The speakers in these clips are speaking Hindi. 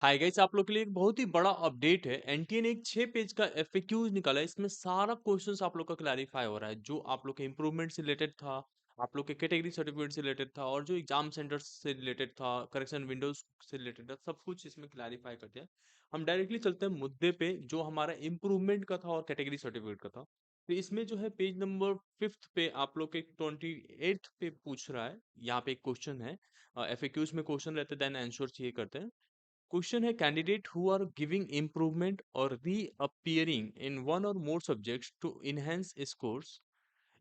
हाय गाइस, आप लोग के लिए एक बहुत ही बड़ा अपडेट है। एनटीए ने एक 6 पेज का एफएक्यूज निकाला है। इसमें सारा क्वेश्चंस आप लोग का क्लैरिफाई हो रहा है। जो आप लोग के इंप्रूवमेंट से रिलेटेड था, आप लोग के कैटेगरी सर्टिफिकेट से रिलेटेड था और जो एग्जाम सेंटर्स से रिलेटेड था, करेक्शन विंडोज से रिलेटेड था, सब कुछ इसमें क्लैरिफाई करते हैं। हम डायरेक्टली चलते हैं मुद्दे पे जो हमारा इंप्रूवमेंट का था और कैटेगरी सर्टिफिकेट का था। तो इसमें जो है पेज नंबर 5 पे आप लोग के 28 पे पूछ रहा है। यहाँ पे एक क्वेश्चन है। एफएक्यूज में क्वेश्चन रहते हैं, देन आंसर चाहिए करते हैं। Question है candidate who are giving improvement or reappearing in one or more subjects to enhance scores.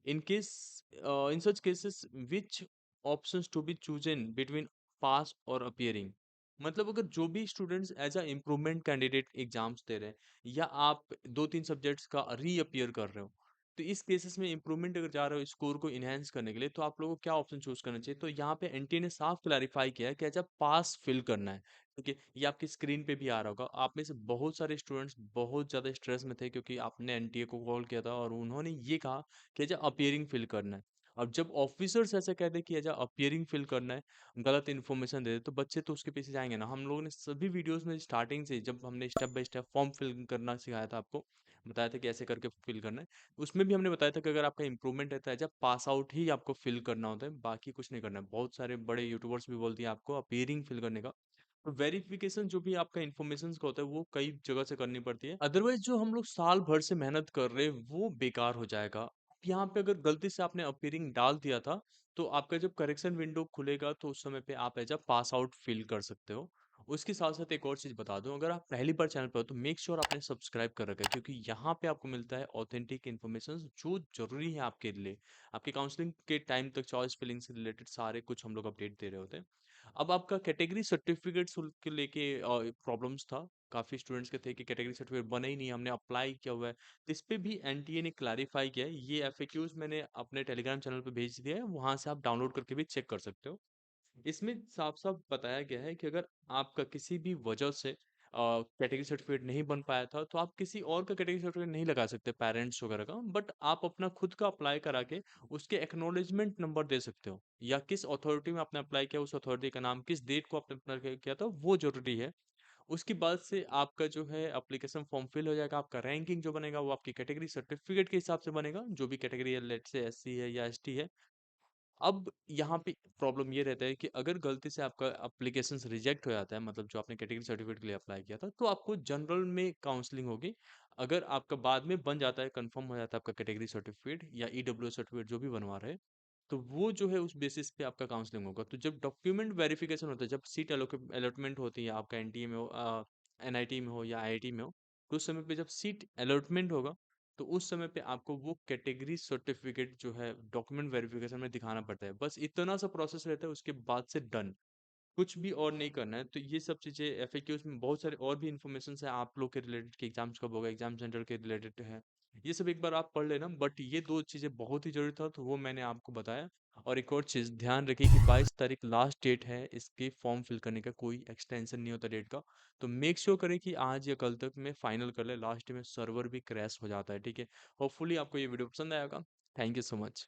In case, in such cases, which options to be chosen between pass or appearing? मतलब अगर जो भी students as a improvement candidate exams दे रहे हैं या आप दो तीन सब्जेक्ट्स का रीअपियर कर रहे हो, तो इस केसेस में इम्प्रूवमेंट अगर जा रहे हो स्कोर को इनहेंस करने के लिए, तो आप लोगों को क्या ऑप्शन चूज करना चाहिए। तो यहाँ पे एनटीए ने साफ क्लैरिफाई किया है कि एज अ पास फिल करना है। ठीक है, ये आपकी स्क्रीन पे भी आ रहा होगा। आप में से बहुत सारे स्टूडेंट्स बहुत ज़्यादा स्ट्रेस में थे क्योंकि आपने एनटीए को कॉल किया था और उन्होंने ये कहा कि एज अपियरिंग फिल करना है। अब जब ऑफिसर्स ऐसे कह दे कि एज अपियरिंग फिल करना है, गलत इन्फॉर्मेशन दे दे, तो बच्चे तो उसके पीछे जाएंगे ना। हम लोगों ने सभी वीडियोस में स्टार्टिंग से जब हमने step by step form fill करना सिखाया था, आपको बताया था कि ऐसे करके फिल करना है। उसमें भी हमने बताया था कि अगर आपका इंप्रूवमेंट रहता है एज पास आउट ही आपको फिल करना होता है, बाकी कुछ नहीं करना है। बहुत सारे बड़े यूट्यूबर्स भी बोलती हैं आपको अपियरिंग फिल करने का। तो वेरिफिकेशन जो भी आपका इन्फॉर्मेशन का होता है वो कई जगह से करनी पड़ती है। अदरवाइज जो हम लोग साल भर से मेहनत कर रहे हैं वो बेकार हो जाएगा। यहाँ पे अगर गलती से आपने अपीयरिंग डाल दिया था, तो आपका जब करेक्शन विंडो खुलेगा तो उस समय पे आप as a pass out fill कर सकते हो। उसके साथ साथ एक और चीज बता दूं, अगर आप पहली बार चैनल पर हो तो मेक श्योर आपने सब्सक्राइब कर रखा है, क्योंकि यहाँ पे आपको मिलता है ऑथेंटिक इन्फॉर्मेशन जो जरूरी है आपके लिए। आपकी काउंसलिंग के टाइम तक चॉइस फिलिंग से रिलेटेड सारे कुछ हम लोग अपडेट दे रहे होते हैं। अब आपका कैटेगरी सर्टिफिकेट के लेके प्रॉब्लम्स था। काफी स्टूडेंट्स के थे कि कैटेगरी सर्टिफिकेट बना ही नहीं, हमने अप्लाई किया हुआ है। तो इस पे भी एनटीए ने क्लैरिफाई किया है। ये एफएक्यूज मैंने अपने टेलीग्राम चैनल पे भेज दिया है, वहां से आप डाउनलोड करके भी चेक कर सकते हो। इसमें साफ-साफ बताया गया है कि अगर आपका किसी भी वजह से कैटेगरी सर्टिफिकेट नहीं बन पाया था, तो आप किसी और का कैटेगरी सर्टिफिकेट नहीं लगा सकते, पेरेंट्स वगैरह का। बट आप अपना खुद का अप्लाई करा के उसके एक्नॉलेजमेंट नंबर दे सकते हो, या किस अथॉरिटी में आपने अप्लाई किया, उस अथॉरिटी का नाम, किस डेट को आपने अप्लाई किया था, वो जरूरी है। उसके बाद से आपका जो है एप्लीकेशन फॉर्म फिल हो जाएगा। आपका रैंकिंग जो बनेगा वो आपकी कैटेगरी सर्टिफिकेट के हिसाब से बनेगा, जो भी कैटेगरी है, लेट से एससी है या एसटी है। अब यहाँ पे प्रॉब्लम ये रहता है कि अगर गलती से आपका एप्लीकेशन रिजेक्ट हो जाता है, मतलब जो आपने कैटेगरी सर्टिफिकेट के लिए अप्लाई किया था, तो आपको जनरल में काउंसलिंग होगी। अगर आपका बाद में बन जाता है, कंफर्म हो जाता है आपका कैटेगरी सर्टिफिकेट या ईडब्ल्यू सर्टिफिकेट जो भी बनवा रहे हैं, तो वो जो है उस बेसिस पे आपका काउंसलिंग होगा। तो जब डॉक्यूमेंट वेरिफिकेशन होता है, जब सीट अलॉटमेंट होती है, आपका एनटीए में हो, एनआईटी में हो या आईआईटी में हो, तो उस समय पे जब सीट अलॉटमेंट होगा, तो उस समय पे आपको वो कैटेगरी सर्टिफिकेट जो है डॉक्यूमेंट वेरिफिकेशन में दिखाना पड़ता है। बस इतना सा प्रोसेस रहता है, उसके बाद से डन। कुछ भी और नहीं करना है। तो ये सब चीज़ें एफएक्यूज़ में बहुत सारे और भी इन्फॉर्मेशंस है आप लोग के रिलेटेड कि एग्ज़ाम्स कब होगा, एग्ज़ाम सेंटर के रिलेटेड है। ये सब एक बार आप पढ़ लेना, बट ये 2 चीज़ें बहुत ही ज़रूरी था, तो वो मैंने आपको बताया। और एक और चीज़ ध्यान रखिए कि 22 तारीख लास्ट डेट है इसके फॉर्म फिल करने का, कोई एक्सटेंशन नहीं होता डेट का। तो मेक श्योर करें कि आज या कल तक में फाइनल कर लें, लास्ट में सर्वर भी क्रैश हो जाता है, ठीक है? होपफुली आपको ये वीडियो पसंद आया होगा। Thank you so much.